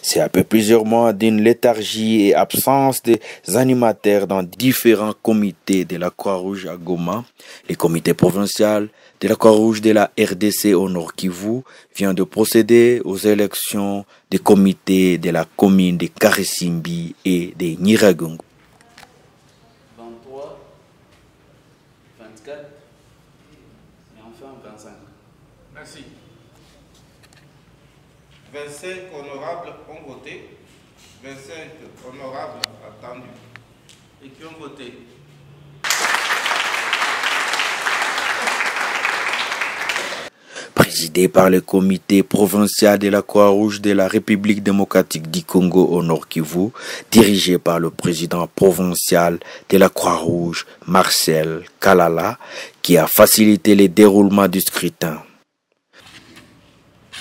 C'est après plusieurs mois d'une léthargie et absence des animateurs dans différents comités de la Croix-Rouge à Goma. Le comité provincial de la Croix-Rouge de la RDC au Nord Kivu vient de procéder aux élections des comités de la commune de Karisimbi et de Nyiragongo. 23, 24 et enfin 25. Merci. 25 honorables ont voté, 25 honorables attendus et qui ont voté. Présidé par le comité provincial de la Croix-Rouge de la République démocratique du Congo au Nord Kivu, dirigé par le président provincial de la Croix-Rouge, Marcel Kalala, qui a facilité le déroulement du scrutin.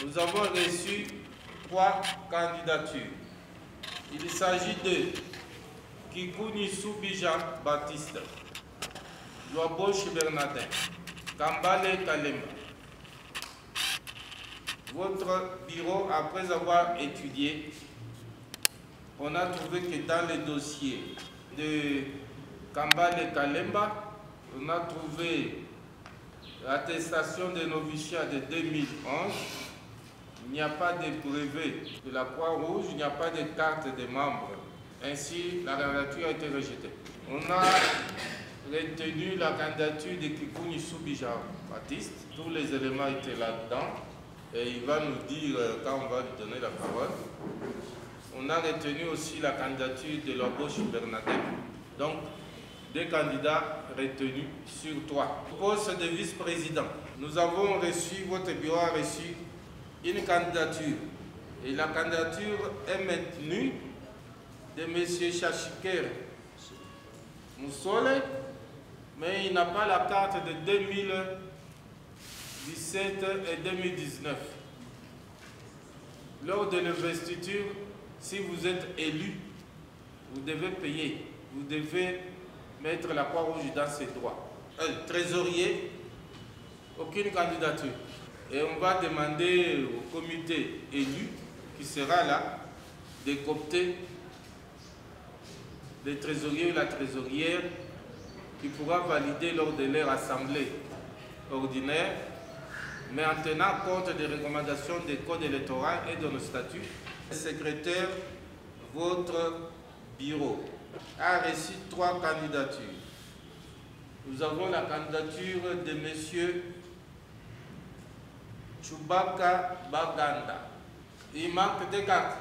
Nous avons reçu 3 candidatures. Il s'agit de Kikuni Soubija Baptiste, Loaboche Bernardin, Kambale Kalemba. Votre bureau, après avoir étudié, on a trouvé que dans les dossiers de Kambale Kalemba, on a trouvé l'attestation de noviciat de 2011. Il n'y a pas de brevet de la Croix-Rouge, il n'y a pas de carte de membre. Ainsi, la candidature a été rejetée. On a retenu la candidature de Kikuni Soubija Baptiste. Tous les éléments étaient là-dedans. Et il va nous dire quand on va lui donner la parole. On a retenu aussi la candidature de Loaboche Bernardin. Donc, 2 candidats retenus sur 3. Au poste de vice-président, nous avons reçu, votre bureau a reçu une candidature. Et la candidature est maintenue de M. Chachiker Moussole, mais il n'a pas la carte de 2017 et 2019. Lors de l'investiture, si vous êtes élu, vous devez payer. Vous devez mettre la Croix-Rouge dans ses droits. Trésorier, aucune candidature. Et on va demander au comité élu, qui sera là, de coopter le trésorier ou la trésorière qui pourra valider lors de leur assemblée ordinaire, mais en tenant compte des recommandations des codes électoraux et de nos statuts. Le secrétaire, votre bureau, a reçu 3 candidatures. Nous avons la candidature de M. Chubaka Baganda. Il manque des cartes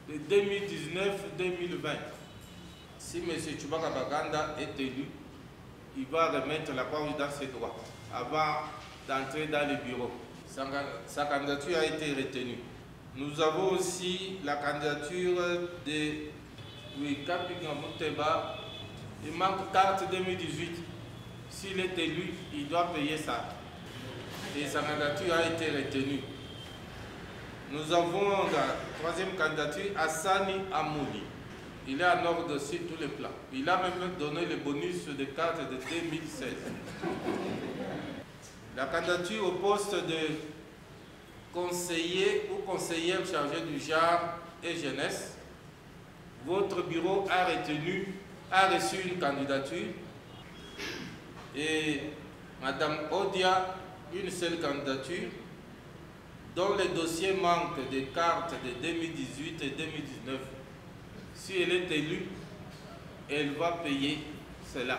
de 2019-2020. Si M. Chubaka Baganda est élu, il va remettre la Croix-Rouge dans ses droits avant d'entrer dans le bureau. Sa candidature a été retenue. Nous avons aussi la candidature de Wikapi Gamuteba. Il manque carte 2018. S'il est élu, il doit payer ça. Et sa candidature a été retenue. Nous avons la 3e candidature, Hassani Amouli. Il est en ordre sur tous les plans. Il a même donné le bonus de carte de 2016. La candidature au poste de conseiller ou conseillère chargée du genre et jeunesse. Votre bureau a reçu une candidature. Et Madame Odia, une seule candidature, dont le dossier manque des cartes de 2018 et 2019. Si elle est élue, elle va payer cela.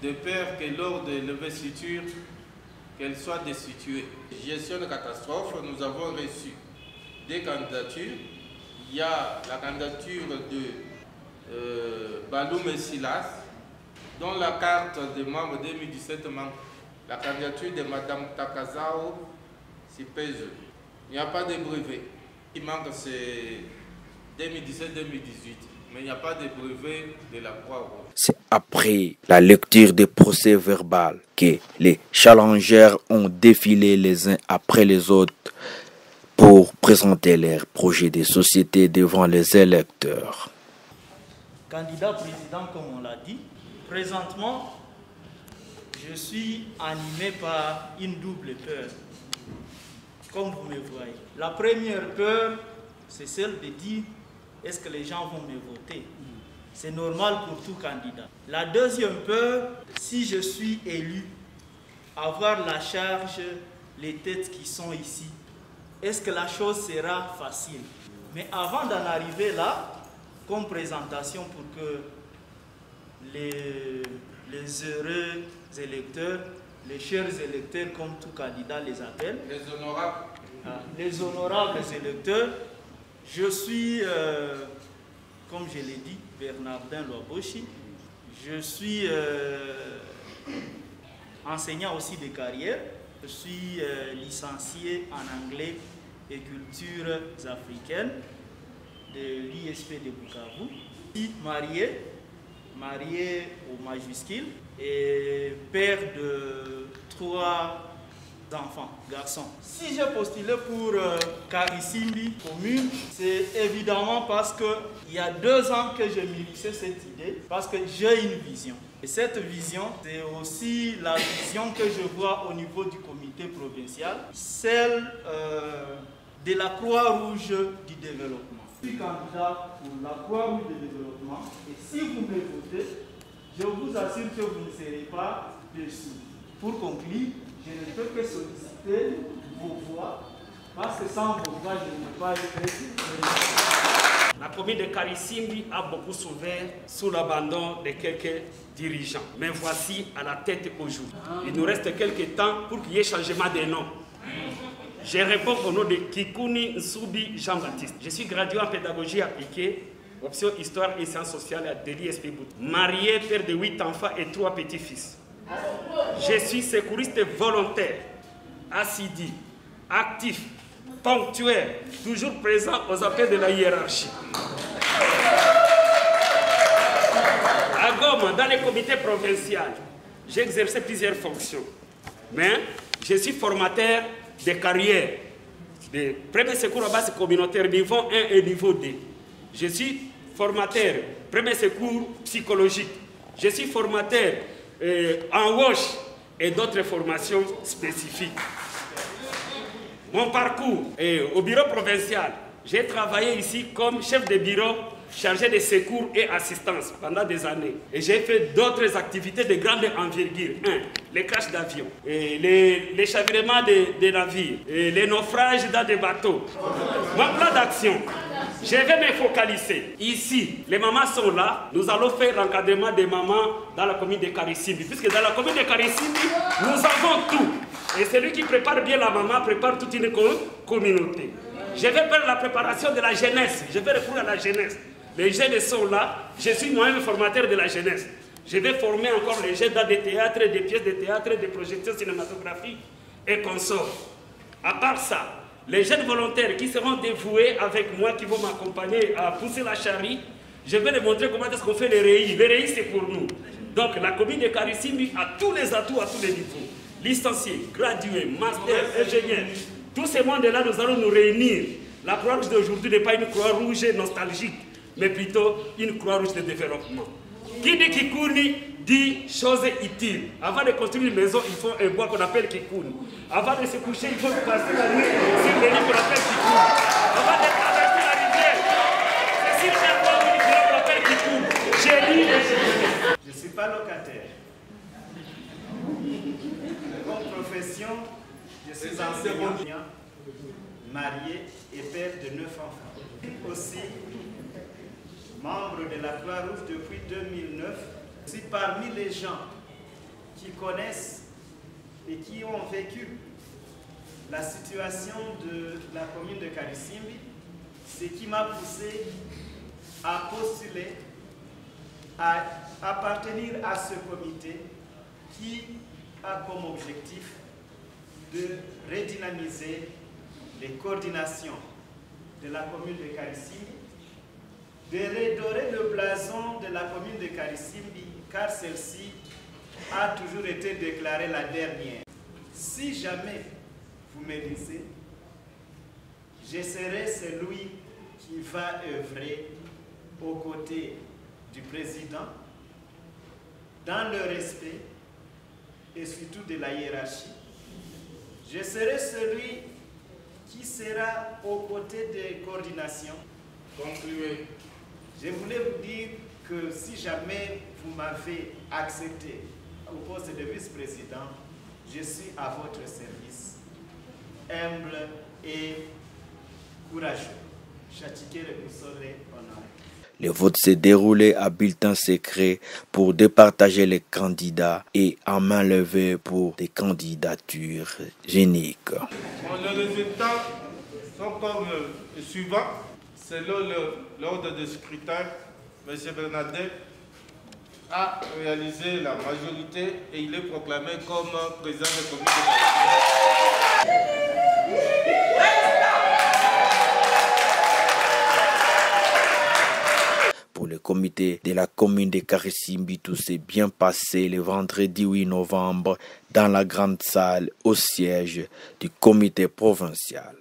De peur que lors de l'investiture, qu'elle soit destituée. Gestion de catastrophe, nous avons reçu des candidatures. Il y a la candidature de Baloum Silas, dont la carte de membre 2017 manque. La candidature de Mme Takazao Sipeze. Il n'y a pas de brevet. Il manque c'est 2017-2018, mais il n'y a pas de brevet de la Croix-Rouge. C'est après la lecture des procès verbaux que les challengers ont défilé les uns après les autres pour présenter leurs projets de société devant les électeurs. Candidat président, comme on l'a dit, présentement, je suis animé par une double peur, comme vous me voyez. La première peur, c'est celle de dire, est-ce que les gens vont me voter? C'est normal pour tout candidat. La deuxième peur, si je suis élu, avoir la charge, les têtes qui sont ici, est-ce que la chose sera facile? Mais avant d'en arriver là, comme présentation pour que les heureux électeurs, les chers électeurs, comme tout candidat les appelle, les honorables électeurs, je suis, comme je l'ai dit, Bernardin Loaboshi. Je suis enseignant aussi de carrière. Je suis licencié en anglais et cultures africaines de l'ISP de Bukavu. Je suis marié au majuscule et père de 3 enfants, garçons. Si j'ai postulé pour Karisimbi commune, c'est évidemment parce qu'il y a 2 ans que je mûrissais cette idée, parce que j'ai une vision. Et cette vision, c'est aussi la vision que je vois au niveau du comité provincial, celle de la Croix-Rouge du développement. Je suis candidat pour la Croix-Rouge du développement et si vous me votez, je vous assure que vous ne serez pas déçus. Pour conclure, je ne peux que solliciter vos voix, parce que sans vos voix, je ne peux pas être élu. La commune de Karisimbi a beaucoup souffert sous l'abandon de quelques dirigeants. Mais voici à la tête aujourd'hui. Il nous reste quelques temps pour qu'il y ait changement de nom. Je réponds au nom de Kikuni Nsubi Jean-Baptiste. Je suis gradué en pédagogie appliquée, option histoire et sciences sociales de l'ISP Boutou. Marié, père de 8 enfants et 3 petits-fils. Je suis secouriste volontaire, assidu, actif, ponctuel, toujours présent aux appels de la hiérarchie. À Goma, dans les comités provinciaux, j'ai exercé plusieurs fonctions. Mais je suis formateur de carrière, de premier secours à base communautaire niveau 1 et niveau 2. Je suis formateur, premier secours psychologique. Je suis formateur en WASH et d'autres formations spécifiques. Mon parcours au bureau provincial, j'ai travaillé ici comme chef de bureau chargé de secours et assistance pendant des années. Et j'ai fait d'autres activités de grande envergure. 1. Les crashs d'avions, les chavirements de navires, les naufrages dans des bateaux. Mon plan d'action, je vais me focaliser. Ici, les mamans sont là. Nous allons faire l'encadrement des mamans dans la commune de Karisimbi. Puisque dans la commune de Karisimbi, nous avons tout. Et celui qui prépare bien la maman prépare toute une communauté. Je vais faire la préparation de la jeunesse. Je vais recourir à la jeunesse. Les jeunes sont là. Je suis moi-même formateur de la jeunesse. Je vais former encore les jeunes dans des théâtres, des pièces de théâtre, des projections cinématographiques et consorts. À part ça, les jeunes volontaires qui seront dévoués avec moi, qui vont m'accompagner à pousser la charrie, je vais leur montrer comment est-ce qu'on fait les réis. Les réis, c'est pour nous. Donc la commune de Karisimbi a tous les atouts à tous les niveaux. Licenciés, gradués, masters, ingénieurs. Tous ces mondes-là, nous allons nous réunir. La Croix-Rouge d'aujourd'hui n'est pas une Croix-Rouge nostalgique, mais plutôt une Croix-Rouge de développement. Qui dit Kikuni dit choses utiles. Avant de construire une maison, il faut un bois qu'on appelle Kikuni. Avant de se coucher, il faut passer la nuit sur le lit qu'on appelle Kikuni. Avant de traverser la rivière, c'est sur un bois qu'on appelle Kikuni. J'ai dit je ne suis pas locataire. Comme profession, je suis enseignant, marié et père de 9 enfants. Aussi, membre de la Croix-Rouge depuis 2009, je suis parmi les gens qui connaissent et qui ont vécu la situation de la commune de Karisimbi, ce qui m'a poussé à postuler, à appartenir à ce comité qui a comme objectif de redynamiser les coordinations de la commune de Karisimbi, de redorer le blason de la commune de Karisimbi, car celle-ci a toujours été déclarée la dernière. Si jamais vous me lisez, je serai celui qui va œuvrer aux côtés du président, dans le respect, et surtout de la hiérarchie. Je serai celui qui sera aux côtés des coordinations. Concluez. Je voulais vous dire que si jamais vous m'avez accepté au poste de vice-président, je suis à votre service, humble et courageux. Chachikere Kusole Honoré. Le vote s'est déroulé à bulletin secret pour départager les candidats et à main levée pour des candidatures uniques. Les résultats sont comme suivant. Selon l'ordre de scrutin, M. Bernadette a réalisé la majorité et il est proclamé comme président du comité de Pour le comité de la commune de Karisimbi, tout s'est bien passé le vendredi 8 novembre dans la grande salle au siège du comité provincial.